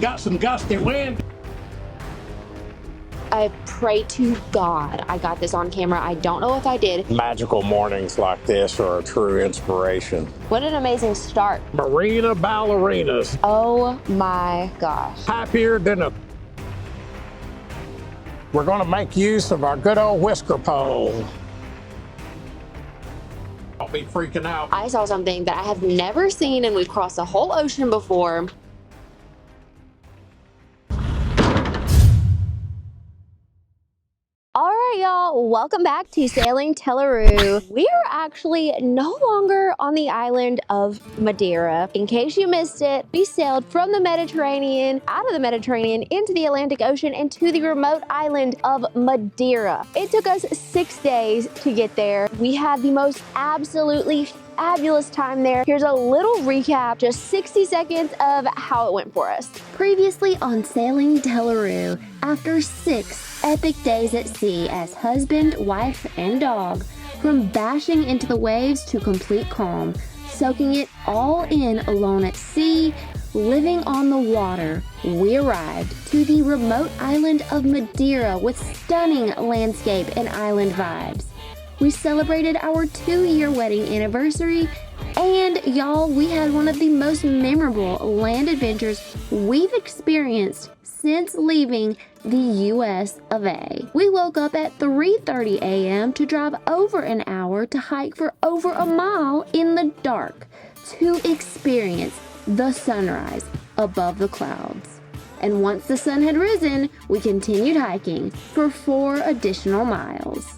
Got some gusty wind. I pray to God I got this on camera. I don't know if I did. Magical mornings like this are a true inspiration. What an amazing start. Marina ballerinas. Oh my gosh. Happier than a... We're gonna make use of our good old whisker pole. I'll be freaking out. I saw something that I have never seen, and we've crossed the whole ocean before. All right, y'all, welcome back to Sailing Tela Ru. We are actually no longer on the island of Madeira. In case you missed it, we sailed from the Mediterranean, out of the Mediterranean, into the Atlantic Ocean, and to the remote island of Madeira. It took us 6 days to get there. We had the most absolutely fabulous time there. Here's a little recap, just 60 seconds of how it went for us. Previously on Sailing Tela Ru, after 6 epic days at sea as husband, wife, and dog, from bashing into the waves to complete calm, soaking it all in alone at sea, living on the water, we arrived to the remote island of Madeira with stunning landscape and island vibes. We celebrated our 2-year wedding anniversary, and y'all, we had one of the most memorable land adventures we've experienced since leaving the US of A. We woke up at 3:30 a.m. to drive over an hour to hike for over a mile in the dark to experience the sunrise above the clouds. And once the sun had risen, we continued hiking for 4 additional miles.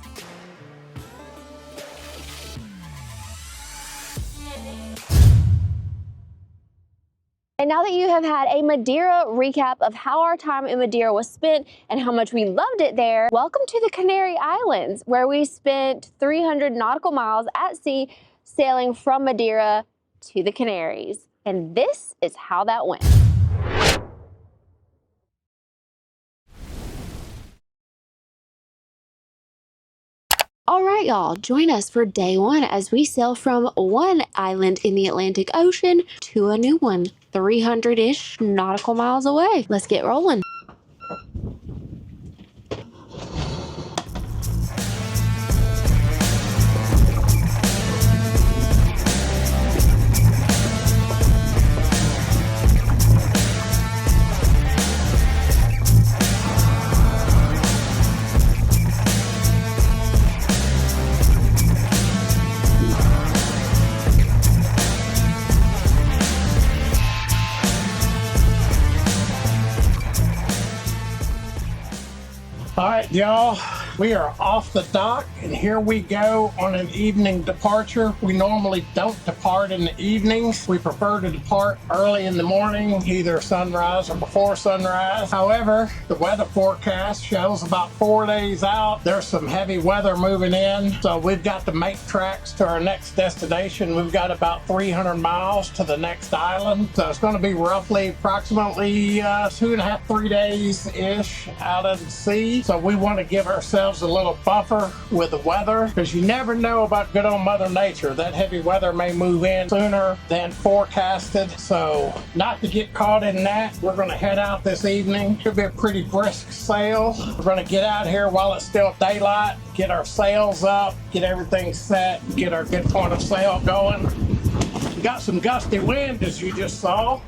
And now that you have had a Madeira recap of how our time in Madeira was spent and how much we loved it there, welcome to the Canary Islands, where we spent 300 nautical miles at sea sailing from Madeira to the Canaries. And this is how that went. All right, y'all, join us for day 1 as we sail from one island in the Atlantic Ocean to a new one, 300-ish nautical miles away. Let's get rolling. All right, y'all, we are off the dock, and here we go on an evening departure. We normally don't depart in the evenings. We prefer to depart early in the morning, either sunrise or before sunrise. However, the weather forecast shows about 4 days out, there's some heavy weather moving in, so we've got to make tracks to our next destination. We've got about 300 miles to the next island, so it's going to be roughly approximately 2.5, 3 days-ish out at sea. So we want to give ourselves a little buffer with the weather, because you never know about good old Mother Nature. That heavy weather may move in sooner than forecasted. So not to get caught in that, we're going to head out this evening. Should be a pretty brisk sail. We're going to get out here while it's still daylight, get our sails up, get everything set, get our good point of sail going. We got some gusty wind, as you just saw.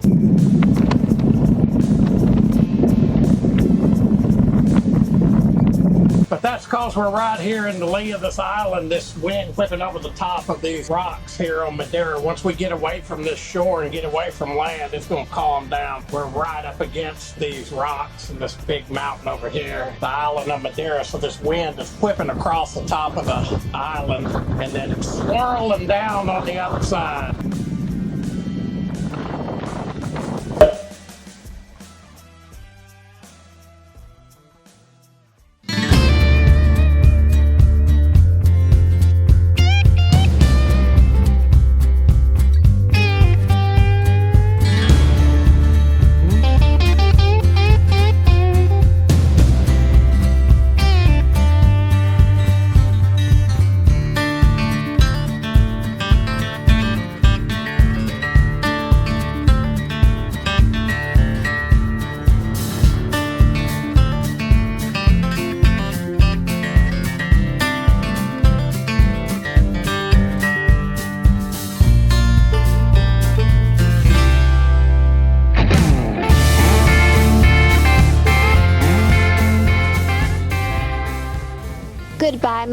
But that's because we're right here in the lee of this island, this wind whipping over the top of these rocks here on Madeira. Once we get away from this shore and get away from land, it's going to calm down. We're right up against these rocks and this big mountain over here, the island of Madeira. So this wind is whipping across the top of the island, and then it's swirling down on the other side.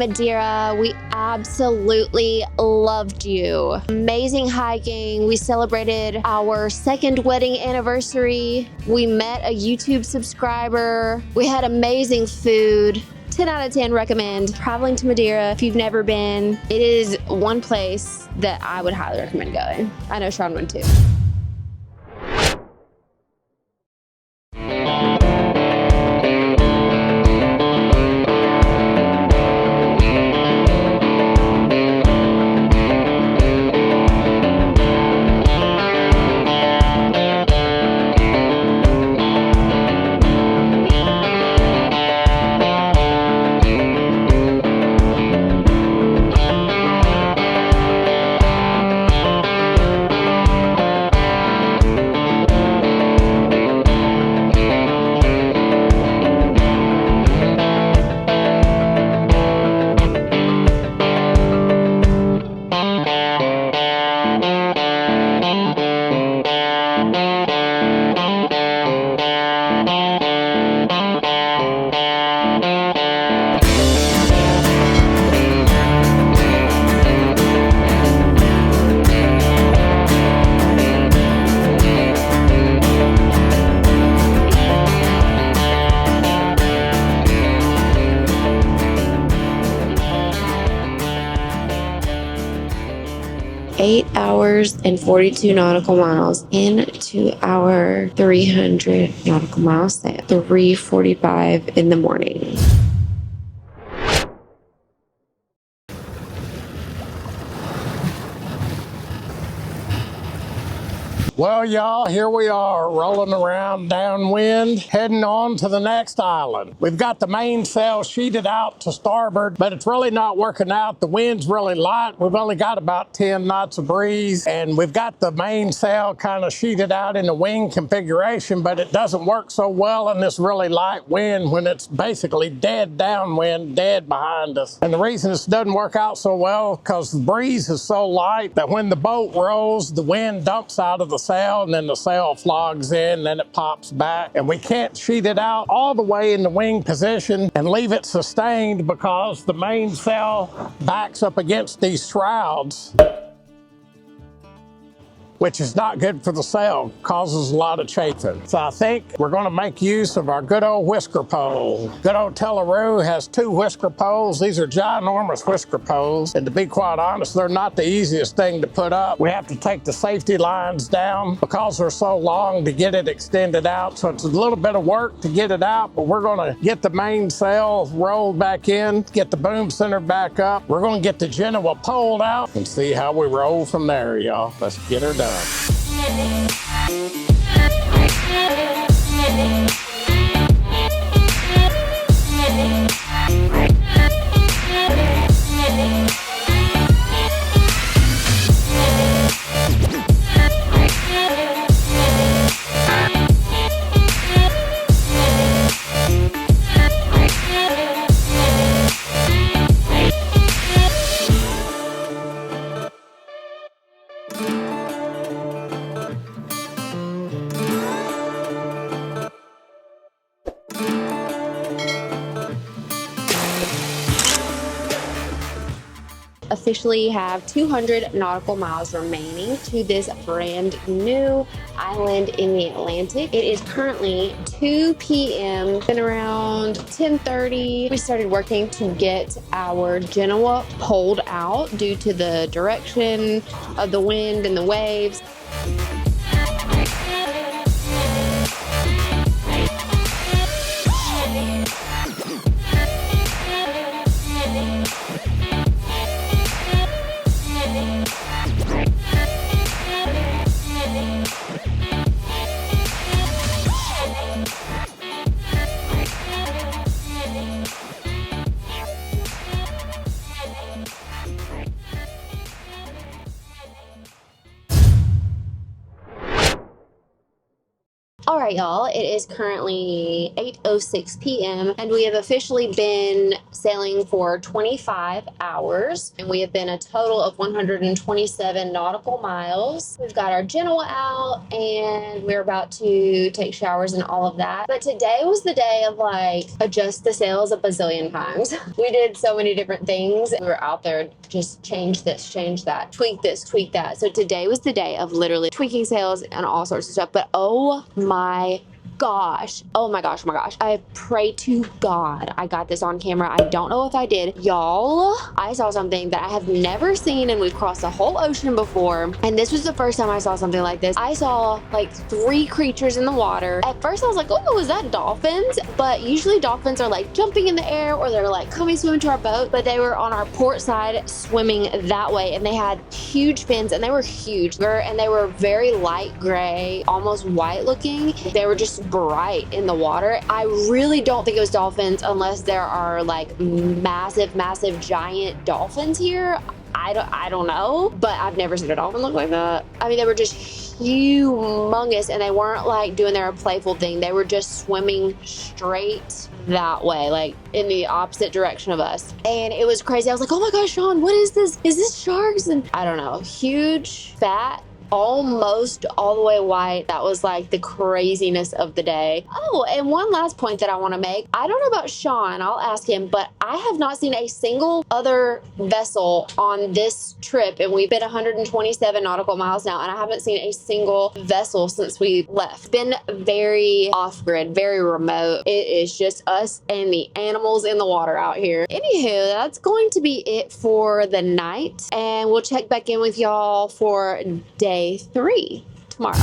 Madeira. We absolutely loved you. Amazing hiking. We celebrated our second wedding anniversary. We met a YouTube subscriber. We had amazing food. 10 out of 10 recommend traveling to Madeira if you've never been. It is one place that I would highly recommend going. I know Shawn would too. Eight hours and 42 nautical miles into our 300 nautical miles sail. 3:45 in the morning. Well, y'all, here we are rolling around downwind, heading on to the next island. We've got the mainsail sheeted out to starboard, but it's really not working out. The wind's really light. We've only got about 10 knots of breeze, and we've got the mainsail kind of sheeted out in the wing configuration, but it doesn't work so well in this really light wind when it's basically dead downwind, dead behind us. And the reason this doesn't work out so well because the breeze is so light that when the boat rolls, the wind dumps out of the sail, and then the sail flogs in, then it pops back, and we can't sheet it out all the way in the wing position and leave it sustained because the mainsail backs up against these shrouds, which is not good for the sail, causes a lot of chafing. So I think we're gonna make use of our good old whisker pole. Good old Tela Ru has 2 whisker poles. These are ginormous whisker poles, and to be quite honest, they're not the easiest thing to put up. We have to take the safety lines down because they're so long to get it extended out, so it's a little bit of work to get it out, but we're gonna get the mainsail rolled back in, get the boom center back up. We're gonna get the Genoa pole out and see how we roll from there, y'all. Let's get her done. Officially have 200 nautical miles remaining to this brand new island in the Atlantic. It is currently 2 p.m. Been around 10:30. We started working to get our Genoa poled out due to the direction of the wind and the waves. right, y'all, it is currently 8:06 p.m. and we have officially been sailing for 25 hours, and we have been a total of 127 nautical miles. We've got our Genoa out and we're about to take showers and all of that. But today was the day of like adjust the sails a bazillion times. We did so many different things. We were out there just change this, change that, tweak this, tweak that. So today was the day of literally tweaking sails and all sorts of stuff. But oh my gosh, oh my gosh, oh my gosh, I pray to God I got this on camera. I don't know if I did. Y'all, I saw something that I have never seen, and we've crossed the whole ocean before, and this was the first time I saw something like this. I saw like 3 creatures in the water. At first I was like, oh, is that dolphins? But usually dolphins are like jumping in the air or they're like coming swimming to our boat, but they were on our port side swimming that way, and they had huge fins, and they were huge, and they were very light gray, almost white looking. They were just bright in the water. I really don't think it was dolphins unless there are like massive giant dolphins here. I don't know, but I've never seen a dolphin look like that. I mean, they were just humongous, and they weren't like doing their playful thing. They were just swimming straight that way, like in the opposite direction of us. And it was crazy. I was like, oh my gosh, Shawn, what is this? Is this sharks? And I don't know, huge, fat, almost all the way white. That was like the craziness of the day. Oh, and one last point that I want to make. I don't know about Shawn, I'll ask him, but I have not seen a single other vessel on this trip, and we've been 127 nautical miles now, and I haven't seen a single vessel since we left. Been very off-grid, very remote. It is just us and the animals in the water out here. Anywho, that's going to be it for the night, and we'll check back in with y'all for day 3 tomorrow.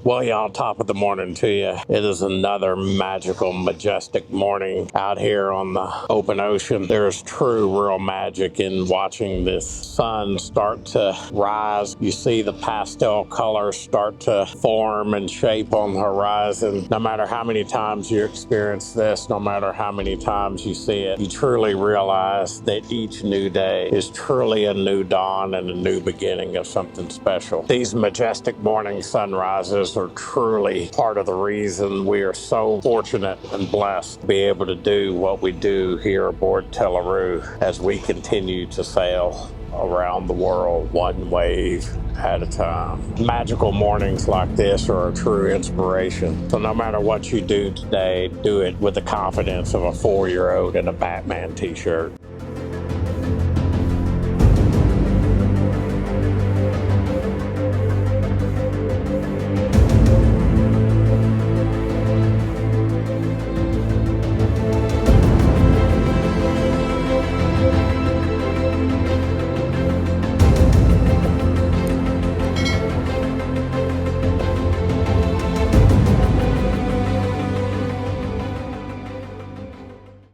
Well, y'all, top of the morning to you. It is another magical, majestic morning out here on the open ocean. There's true, real magic in watching this sun start to rise. You see the pastel colors start to form and shape on the horizon. No matter how many times you experience this, no matter how many times you see it, you truly realize that each new day is truly a new dawn and a new beginning of something special. These majestic morning sunrises are truly part of the reason we are so fortunate and blessed to be able to do what we do here aboard Tela Ru as we continue to sail around the world one wave at a time. Magical mornings like this are a true inspiration. So no matter what you do today, do it with the confidence of a 4-year-old in a Batman t-shirt.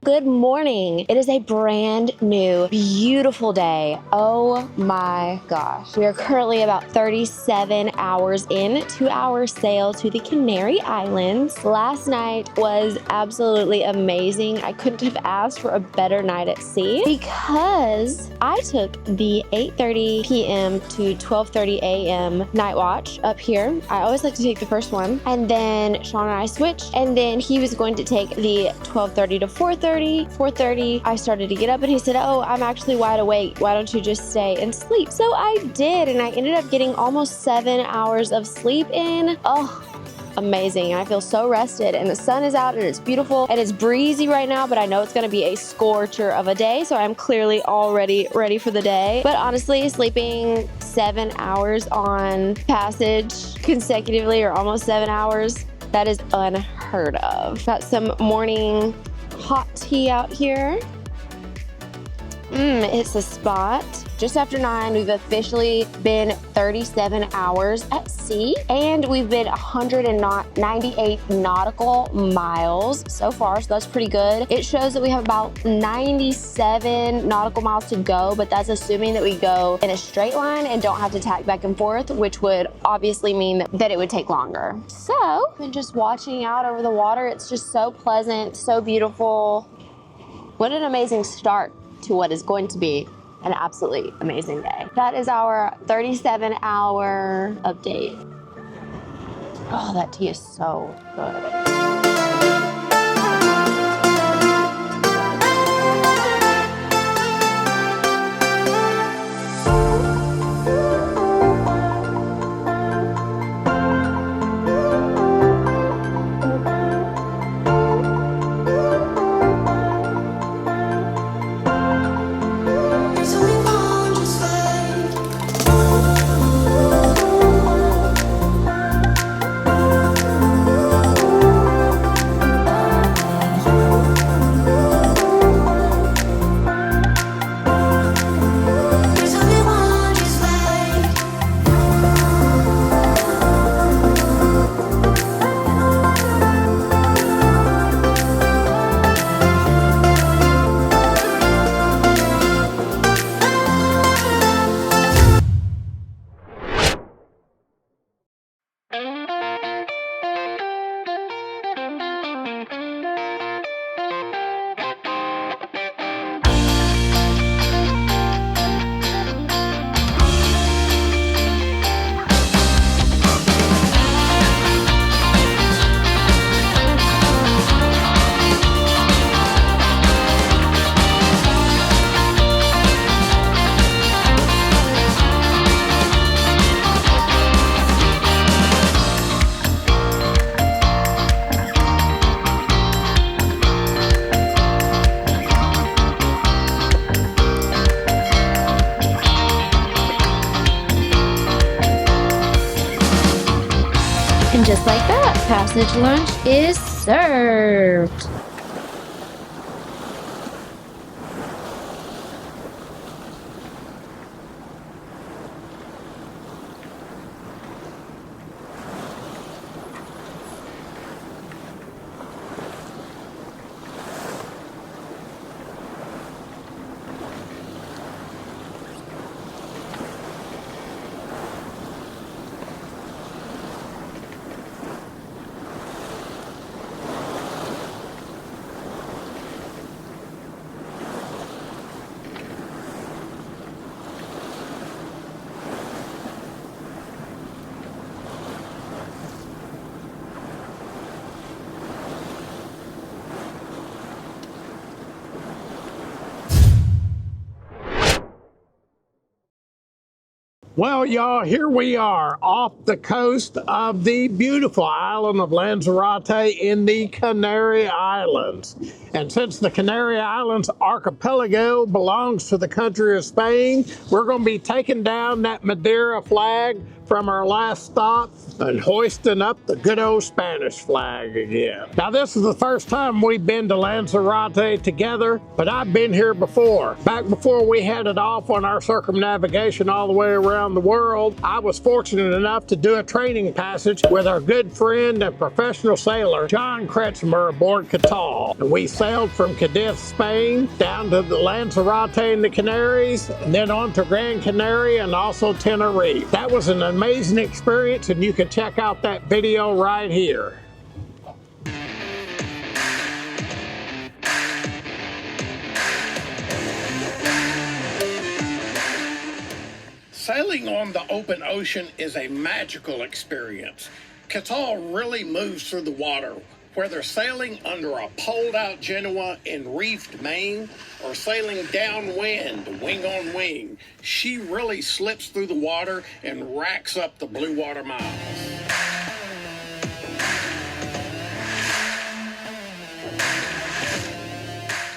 Good morning. It is a brand new, beautiful day. Oh my gosh. We are currently about 37 hours into our sail to the Canary Islands. Last night was absolutely amazing. I couldn't have asked for a better night at sea because I took the 8:30 p.m. to 12:30 a.m. night watch up here. I always like to take the first one, and then Shawn and I switched, and then he was going to take the 12:30 to 4:30. 4:30, I started to get up, and he said, oh, I'm actually wide awake. Why don't you just stay and sleep? So I did, and I ended up getting almost 7 hours of sleep in. Oh, amazing. I feel so rested, and the sun is out, and it's beautiful, and it's breezy right now, but I know it's going to be a scorcher of a day, so I'm clearly already ready for the day. But honestly, sleeping 7 hours on passage consecutively, or almost 7 hours, that is unheard of. Got some morning hot tea out here. It's a spot. Just after 9, we've officially been 37 hours at sea, and we've been 198 nautical miles so far, so that's pretty good. It shows that we have about 97 nautical miles to go, but that's assuming that we go in a straight line and don't have to tack back and forth, which would obviously mean that it would take longer. So, I've been just watching out over the water. It's just so pleasant, so beautiful. What an amazing start to what is going to be an absolutely amazing day. That is our 37-hour update. Oh, that tea is so good. And just like that, passage lunch is served. Well, y'all, here we are off the coast of the beautiful island of Lanzarote in the Canary Islands. And since the Canary Islands archipelago belongs to the country of Spain, we're going to be taking down that Madeira flag from our last stop and hoisting up the good old Spanish flag again. Now, this is the first time we've been to Lanzarote together, but I've been here before. Back before we headed off on our circumnavigation all the way around the world, I was fortunate enough to do a training passage with our good friend and professional sailor, John Kretschmer, aboard Catal. And we sailed from Cadiz, Spain, down to the Lanzarote and the Canaries, and then on to Gran Canaria and also Tenerife. That was an amazing experience, and you can check out that video right here. Sailing on the open ocean is a magical experience. Catal really moves through the water, whether sailing under a poled-out Genoa in reefed Maine or sailing downwind, wing on wing. She really slips through the water and racks up the blue water miles.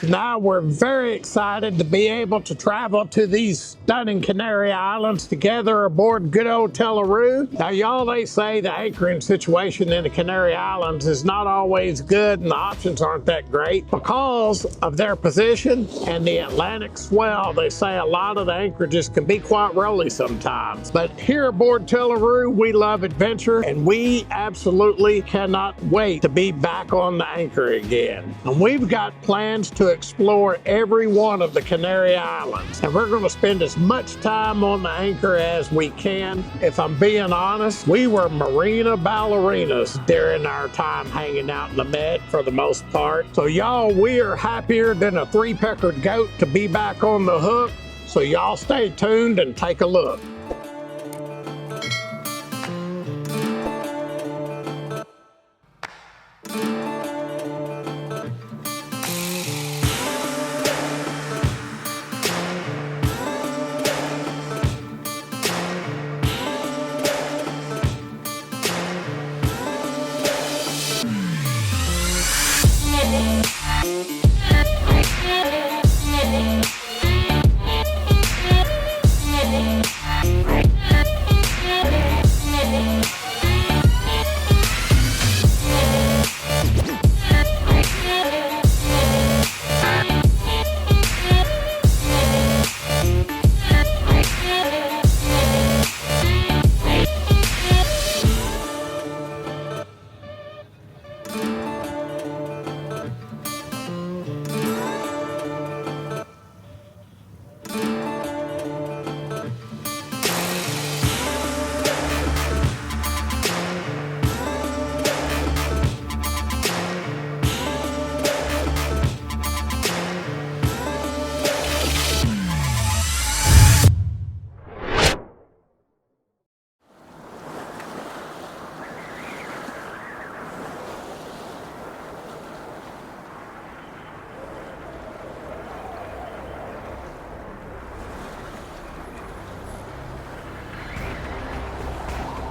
Now we're very excited to be able to travel to these stunning Canary Islands together aboard good old Tela Ru. Now y'all, they say the anchoring situation in the Canary Islands is not always good and the options aren't that great because of their position and the Atlantic swell. They say a lot of the anchorages can be quite rolly sometimes. But here aboard Tela Ru, we love adventure and we absolutely cannot wait to be back on the anchor again. And we've got plans to explore every one of the Canary Islands, and we're going to spend as much time on the anchor as we can. If I'm being honest, we were marina ballerinas during our time hanging out in the Med for the most part. So y'all, we are happier than a three-peckered goat to be back on the hook. So y'all stay tuned and take a look.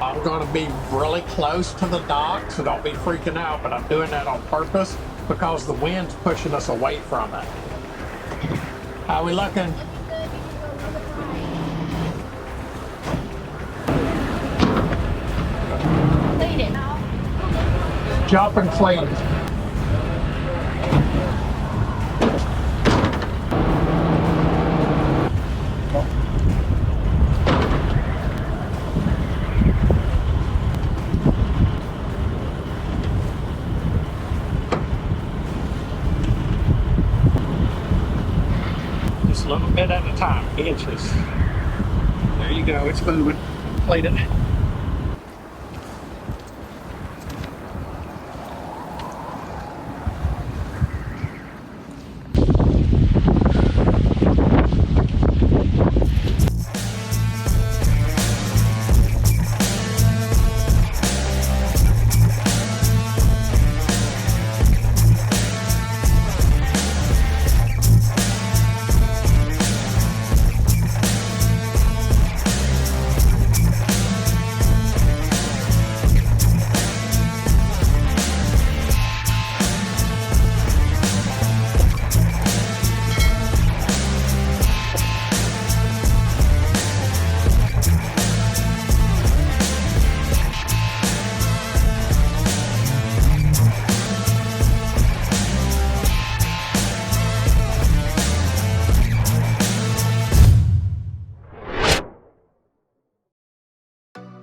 I'm going to be really close to the dock, so don't be freaking out, but I'm doing that on purpose because the wind's pushing us away from it. How we looking? Jump and fleet. Just a little bit at a time, inches. There you go, it's moving. Played it.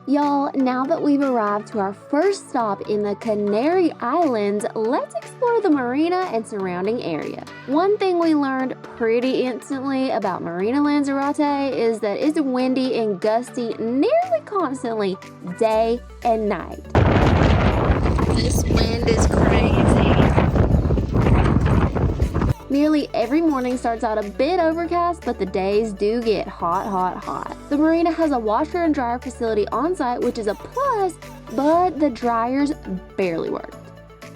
Y'all, now that we've arrived to our first stop in the Canary Islands, let's explore the marina and surrounding area. One thing we learned pretty instantly about Marina Lanzarote is that it's windy and gusty nearly constantly, day and night. This wind is crazy. Nearly every morning starts out a bit overcast, but the days do get hot, hot, hot. The marina has a washer and dryer facility on site, which is a plus, but the dryers barely worked.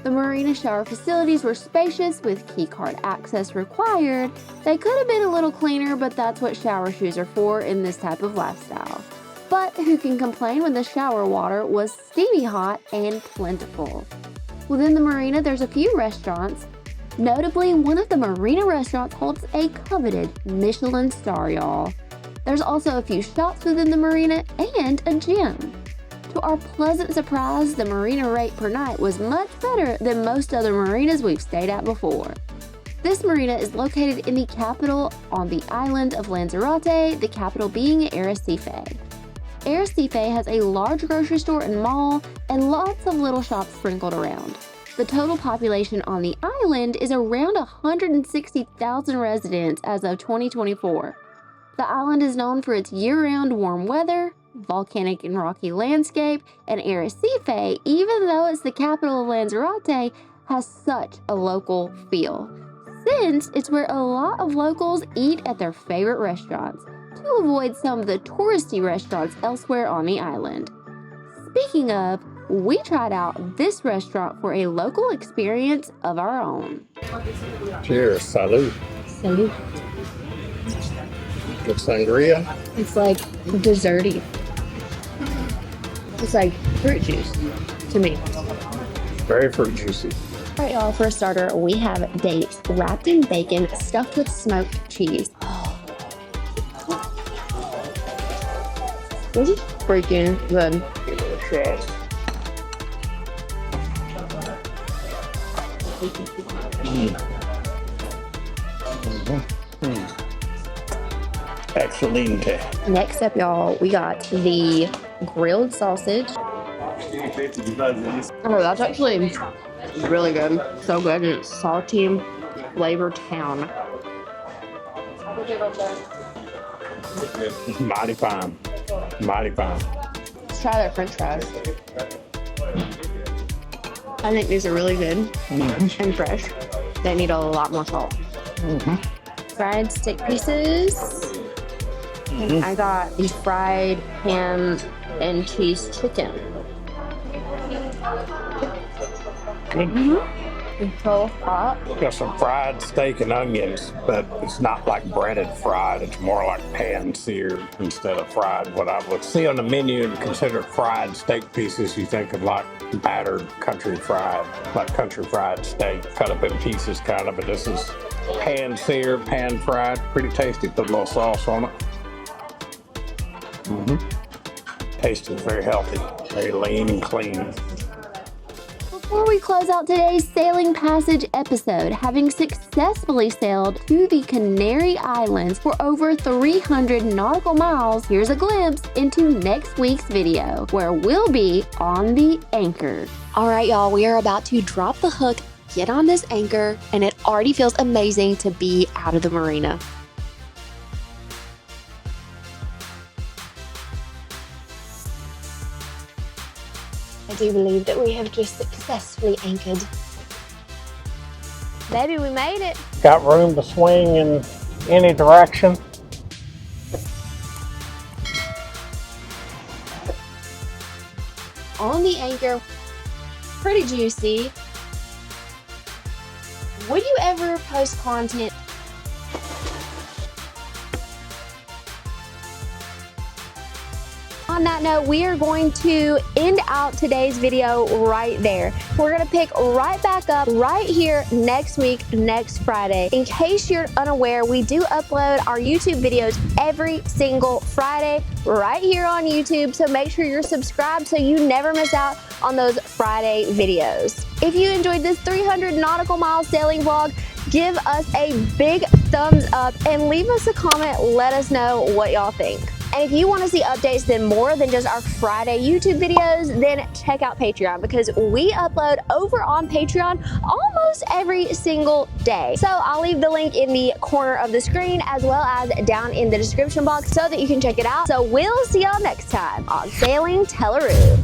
The marina shower facilities were spacious with keycard access required. They could have been a little cleaner, but that's what shower shoes are for in this type of lifestyle. But who can complain when the shower water was steamy hot and plentiful? Within the marina, there's a few restaurants. Notably, one of the marina restaurants holds a coveted Michelin star, y'all. There's also a few shops within the marina and a gym. To our pleasant surprise, the marina rate per night was much better than most other marinas we've stayed at before. This marina is located in the capital on the island of Lanzarote, the capital being Arrecife. Arrecife has a large grocery store and mall and lots of little shops sprinkled around. The total population on the island is around 160,000 residents as of 2024. The island is known for its year-round warm weather, volcanic and rocky landscape, and Arrecife, even though it's the capital of Lanzarote, has such a local feel. since it's where a lot of locals eat at their favorite restaurants to avoid some of the touristy restaurants elsewhere on the island. Speaking of, we tried out this restaurant for a local experience of our own. Cheers, salud. Salud. Good sangria. It's like desserty. It's like fruit juice to me. Very fruit juicy. All right, y'all, for a starter, we have dates wrapped in bacon, stuffed with smoked cheese. This is freaking good. Delicious. Excellent. Next up, y'all, we got the grilled sausage. Oh, that's actually really good. So good. And it's salty, flavor town. Mighty fine. Mighty fine. Let's try their french fries. I think these are really good and fresh. They need a lot more salt. Fried steak pieces. And I got the fried ham and cheese chicken. It's so hot. Got some fried steak and onions, but it's not like breaded fried. It's more like pan seared instead of fried. What I would see on the menu and consider fried steak pieces, you think of like battered country fried, like country fried steak, cut up in pieces kind of, but this is pan seared, pan fried, pretty tasty. Put a little sauce on it. Tastes very healthy, very lean and clean. Before we close out today's Sailing Passage episode, having successfully sailed to the Canary Islands for over 300 nautical miles, here's a glimpse into next week's video, where we'll be on the anchor. All right, y'all, we are about to drop the hook, get on this anchor, and it already feels amazing to be out of the marina. I do believe that we have just successfully anchored. Baby, we made it. Got room to swing in any direction. On the anchor, pretty juicy. Would you ever post content? On that note, we are going to end out today's video right there. We're gonna pick right back up right here next week, next Friday. In case you're unaware, we do upload our YouTube videos every single Friday right here on YouTube, so make sure you're subscribed so you never miss out on those Friday videos. If you enjoyed this 300 nautical mile sailing vlog, give us a big thumbs up and leave us a comment. Let us know what y'all think. And if you want to see updates then more than just our Friday YouTube videos, then check out Patreon, because we upload over on Patreon almost every single day. So I'll leave the link in the corner of the screen as well as down in the description box so that you can check it out. So we'll see y'all next time on Sailing Tela Ru.